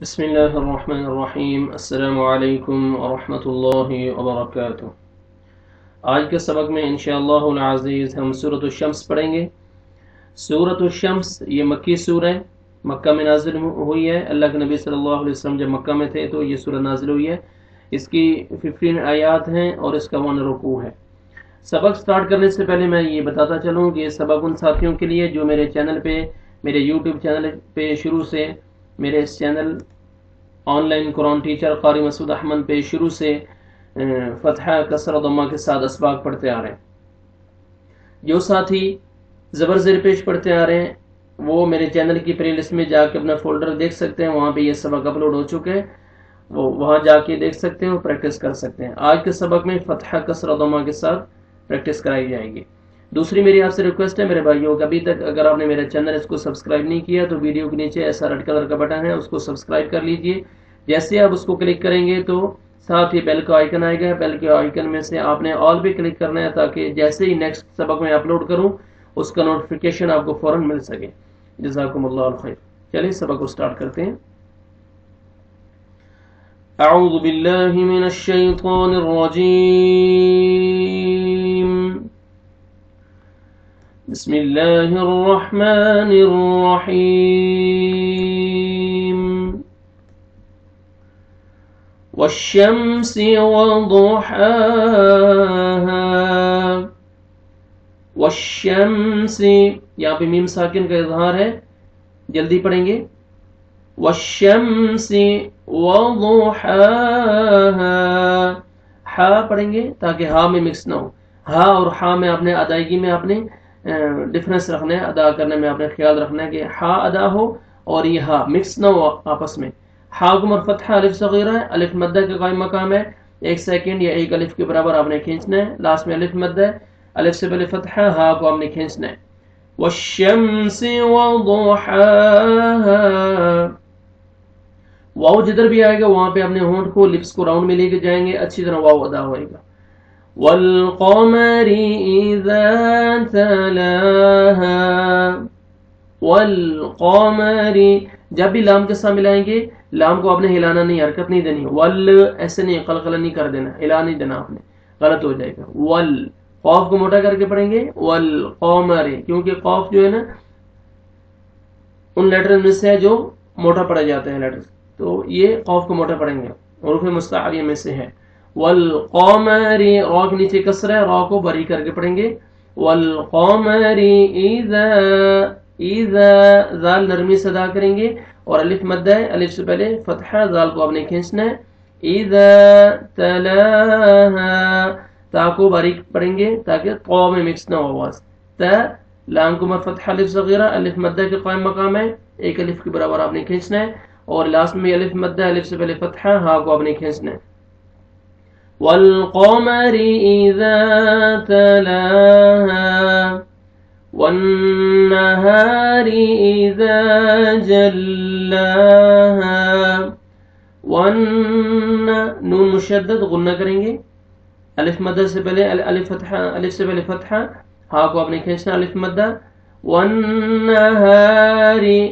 बिस्मिल्लाहिर्रहमानिर्रहीम। अस्सलामुअलैकुम वरहमतुल्लाहि वबरकातुह। आज के सबक में इंशाअल्लाहुल अज़ीज़ हम सूरत शम्स पढ़ेंगे। सूरत शम्स ये मक्की सूरह है, मक्का में नाजिल हुई है। अल्लाह के नबी सल्लल्लाहु अलैहि वसल्लम जब मक्का में थे तो ये सूरह नाजिल हुई है। इसकी 15 आयात हैं और इसका 1 रुकू है। सबक स्टार्ट करने से पहले मैं ये बताता चलूँ कि सबक उन साथियों के लिए जो मेरे चैनल पे, मेरे यूट्यूब चैनल पे शुरू से, मेरे इस चैनल ऑनलाइन कुरान टीचर कारी मसूद अहमद पे शुरू से फतहा कसर दम्मा के साथ असबाक पढ़ते आ रहे हैं। जो साथी ज़बर ज़ेर पेश पढ़ते आ रहे हैं वो मेरे चैनल की प्ले लिस्ट में जाके अपना फोल्डर देख सकते हैं, वहाँ पे ये सबक अपलोड हो चुके हैं, वो वहाँ जाके देख सकते हैं और प्रैक्टिस कर सकते हैं। आज के सबक में फतहा कसर दम्मा के साथ प्रैक्टिस कराई जाएगी। दूसरी मेरी आपसे रिक्वेस्ट है मेरे भाइयों, अभी तक अगर आपने मेरा चैनल इसको सब्सक्राइब नहीं किया तो वीडियो के नीचे ऐसा रेड कलर का बटन है, उसको सब्सक्राइब कर लीजिए। जैसे आप उसको क्लिक करेंगे तो साथ ही बेल का आइकन आएगा, बेल के आइकन में से आपने ऑल भी क्लिक करना है ताकि जैसे ही नेक्स्ट सबक में अपलोड करूं उसका नोटिफिकेशन आपको फौरन मिल सके। जज़ाकुमुल्लाहु खैर। चलिए सबक को स्टार्ट करते हैं। अऊज़ु बिल्लाहि मिनश शैतानिर रजीम। बिस्मिल्लाहिर्रहमानिर्रहीम। वश्शम्सि वदुहाहा। वश्शम्सि, यहाँ पे मीम साकिन का इज़हार है, जल्दी पढ़ेंगे। वश्शम्सि वदुहाहा, हा पढ़ेंगे ताकि हा में मिक्स ना हो। हा और हा में आपने अदायगी में आपने डिफरेंस रखना है, अदा करने में आपने ख्याल रखना है कि हा अदा हो और ये हा मिक्स ना हो आपस में। हा को फतहा अलिफ सगीरा है, अलिफ मद्दा का कायम मकाम है, 1 सेकंड या 1 अलिफ के बराबर आपने खींचना है। लास्ट में अलिफ मद्दा है, अलिफ से पहले फतहा, हा को आपने खींचना है। वश्शम्सि वदुहाहा, वाव जिधर भी आएगा वहां पे अपने होंठ को, लिप्स को राउंड में लेके जाएंगे, अच्छी तरह वाव अदा होएगा। वल्क़मरि इज़ा तलाहा। वल्क़मरि, जब भी लाम के साथ मिलाएंगे लाम को आपने हिलाना नहीं, हरकत नहीं देनी। वल ऐसे नहीं, कलकला नहीं कर देना, हिला नहीं देना आपने, गलत हो जाएगा। वल, कौफ को मोटा करके पढ़ेंगे वल्क़मरि, क्योंकि कौफ जो है ना उन लेटर में से है जो मोटा पढ़े जाते हैं लेटर्स, तो ये कौफ को मोटा पढ़ेंगे, हुरूफ मुस्तअलिया में से है। वल्क़मरि, रॉ के नीचे कसरा है, रॉ को बरी करके पढ़ेंगे। वल्क़मरि इज़ा, इज़ा जाल नरमी से अदा करेंगे और अलिफ मद्दा है, अलिफ से पहले फतहा, जाल को आपने खींचना है। इज़ा तलाहा, ता को बारीक पढ़ेंगे ताकि क़ौ में मिक्स ना हो आवाज। ता, लाम को फतहा अलिफ सगीरा, अलिफ मद्दा के कायम मकाम है, 1 अलिफ के बराबर आपने खींचना है और लास्ट में अलिफ मद्दा, अलिफ से पहले फतहा, हा को आपने खींचना है। वल्क़मरि इज़ा तलाहा। वन्नहारि इज़ा जल्लाहा। नून मुशद्दद गुन्ना करेंगे, अलिफ मद्दा से पहले अलिफ फतहा, अलिफ से पहले फतहा, हा को आपने खींचना, अलिफ मद्दा। वन्नहारि,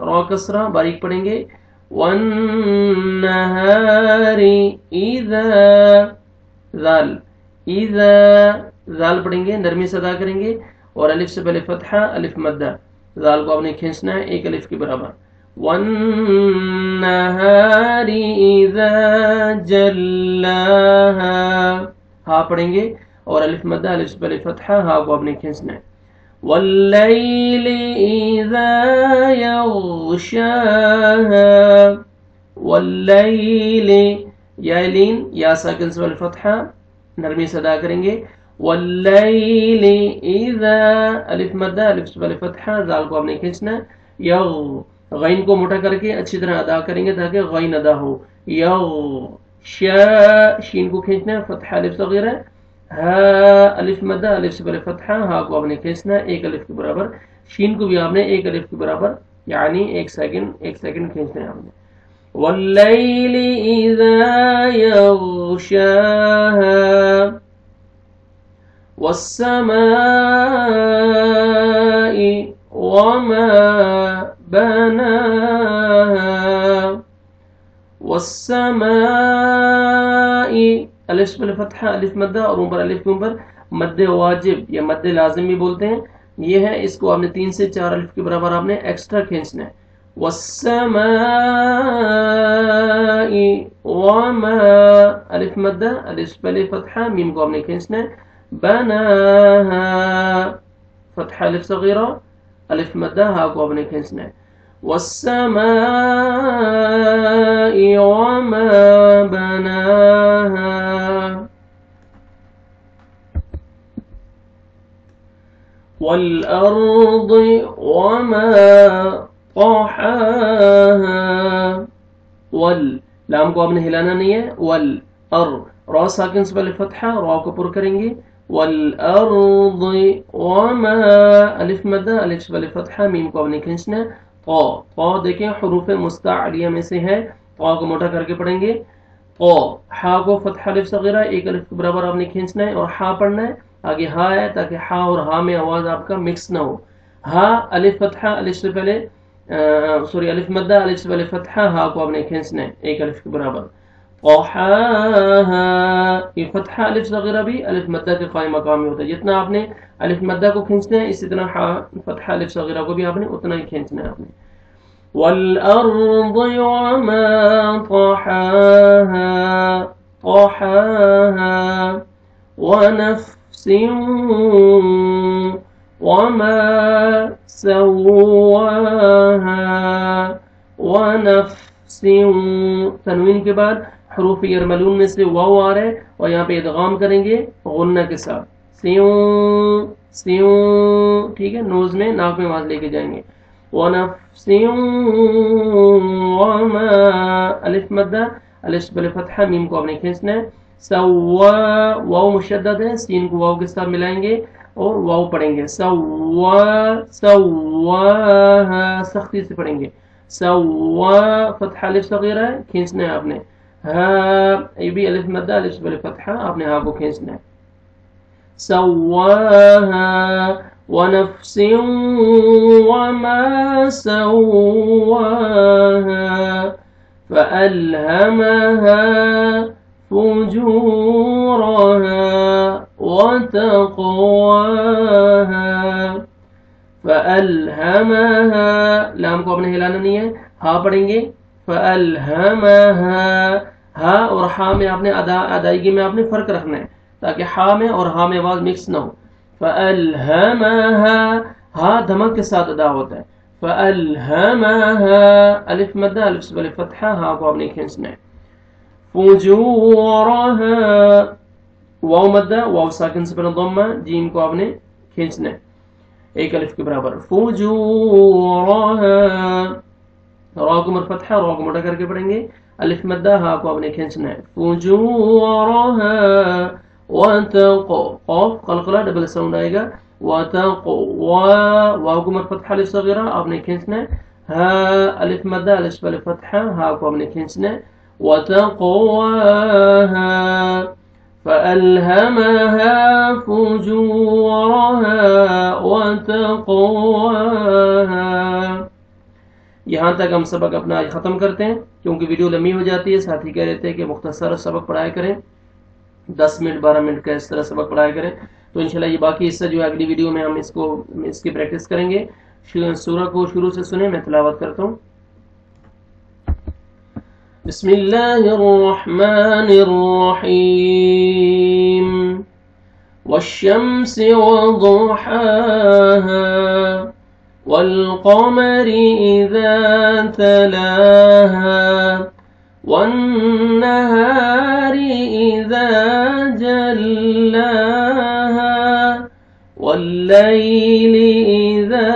रॉ कसरा बारीक पढ़ेंगे। वन्नहारि इज़ा, जाल, इज़ा जाल पढ़ेंगे, नरमी से अदा करेंगे और अलिफ से पहले फतहा, अलिफ मद्दा, जाल को आपने खींचना है 1 अलिफ के बराबर। वन्नहारि इज़ा जल्लाहा, हा पढ़ेंगे और अलिफ मद्दा, अलिफ से पहले फतहा, हा को आपने खींचना है। वल्लैलि इज़ा यग़शाहा। वल्लैलि, यालीन, या साकिन से पहले फतहा, नरमी से अदा करेंगे। वल्लैलि इज़ा, अलिफ मद्दा, अलिफ से पहले फतहा, जाल को आपने खींचना है। गैन को मोटा करके अच्छी तरह अदा करेंगे ताकि गैन अदा हो। यग़शा, शीन को खींचना है, फतहा अलिफ सगीरा, हा अलिफ मद्दा, अलिफ से पहले फतहा, हा को आपने खींचना है 1 अलिफ के बराबर। शीन को भी आपने 1 अलिफ के बराबर यानी 1 सेकंड खींचना है आपने। वल्लैलि इज़ा यग़शाहा। वस्समाइ वमा बनाहा। वस्समाई अलिफ पे फतहा अलिफ मद्दा और ऊपर अलिफ के ऊपर मद्दे वाजिब या मद्दे लाजिम भी बोलते हैं, ये है। इसको आपने 3 से 4 अलिफ के बराबर आपने एक्स्ट्रा खींचना है। वस्समाई वमा अलिफ मद्दा अलिफ पे फतहा मीम को आपने खींचना है। बनाहा फतहा अलिफ सगीरा अलिफ मद्दा हा को आपने खींचना है। वस्समाई वमा बनाहा वल्अर्द वमा तहाहा वल लाम को आपने हिलाना नहीं है। वल अर रा साकिन से पहले फतहा रा को पुर करेंगे। वल्अर्द वमा अलिफ मद्दा अलिफ से पहले फतहा मीम को आपने खींचना है। तो देखें हुरूफ मुस्ताअलिया में से है, तो को मोटा करके पढ़ेंगे। तो हा को फतहा अलिफ सगीरा एक अलिफ के बराबर आपने खींचना है और हा पढ़ना है। आगे हा है ताकि हा और हा में आवाज आपका मिक्स ना हो। हा अलिफ फतहा अलिफ से पहले सॉरी अलिफ मद्दा अलिफ से पहले फतहा हा को आपने खींचना है एक अलिफ के बराबर। ये फतहा अलिफ सगीरा भी अलिफ मद्दा के कायम मकाम में होता है। जितना आपने अलिफ मद्दा को खींचना है इसी तरह हा फतहा अलिफ सगीरा को भी आपने उतना ही खींचना है आपने। वल्अर्द वमा तहाहा तहाहा वनफ्सिन वमा सव्वाहा वनफ्सिन तनवीन के बाद हरूफ यरमलून में से वाव आ रहा है और यहाँ पे इदगाम करेंगे गुन्ना के साथ। स्यूं स्यूं ठीक है, नोज में नाक में आवाज लेके जाएंगे। वनफ्सिन वमा अलिफ मद्दा अलिफ से पहले फतहा मीम को आपने खींचना है। सव्वा वाव मुशद्दद है, सीन को वाव के साथ मिलाएंगे और वाव पढ़ेंगे। सव्वा सव्वाहा सख्ती से पढ़ेंगे। सव्वा फतहा अलिफ सगीरा है, खींचना है आपने। हा ये भी अलिफ मद्दा अलिफ से पहले फतहा आपने हा को खींचना है। सव्वाहा वनफ्सिन वमा सव्वाहा फअल्हमहा फुजूरहा वतक़वाहा फअल्हमहा लाम को आपने हिलाना नहीं है, हा पढ़ेंगे। फअल्हमहा हा और हा में आपने अदायगी में आपने फर्क रखना है ताकि हा में और हा में आवाज मिक्स ना हो। फअल्हमहा हा धमक के साथ अदा होता है। फअल्हमहा अलिफ मद्दा अलिफ से पहले फतहा हा को आपने खींचना है। फुजूरहा वाव मद्दा वाव साकिन से पहले दम्मा जीम को आपने खींचना है एक अलिफ के बराबर। फुजूरहा रा को मर फतहा रा को मोटा करके पढ़ेंगे। अलिफ मद्दा हा को आपने खींचना है। फुजूरहा वतक़ क़ाफ क़लक़ला डबल साउंड आएगा। वतक़वा वाव को मर फतहा अलिफ सगीरा आपने खींचना है। हा अलिफ मद्दा अलिफ से पहले फतहा हा को आपने खींचना है। वतक़वाहा फअल्हमहा फुजूरहा वतक़वाहा। यहाँ तक हम सबक अपना आज ख़त्म करते हैं क्योंकि वीडियो लंबी हो जाती है। साथी कह रहे थे कि मुख्तसर सबक पढ़ाया करें, 10 मिनट 12 मिनट का इस तरह सबक पढ़ाया करें। तो इंशाल्लाह ये बाकी हिस्सा जो है अगली वीडियो में हम इसकी प्रैक्टिस करेंगे। सूरह को शुरू से सुने, मैं तिलावत करता हूँ। बिस्मिल्लाहिर्रहमानिर्रहीम वश्शम्सि वदुहाहा वल्क़मरि इज़ा तलाहा वन्नहारि इज़ा जल्लाहा वल्लैलि इज़ा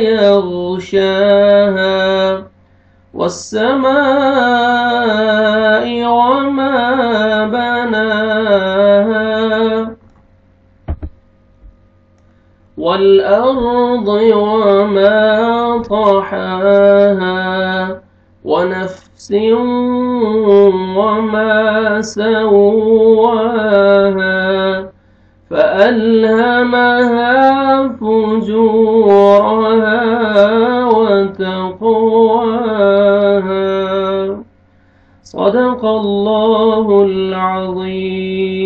यग़शाहा वस्समाइ वमा बनाहा والأرض وما طحاها ونفس وما سواها فألهمها فجورها وتقواها सदक़ल्लाहुल अज़ीम।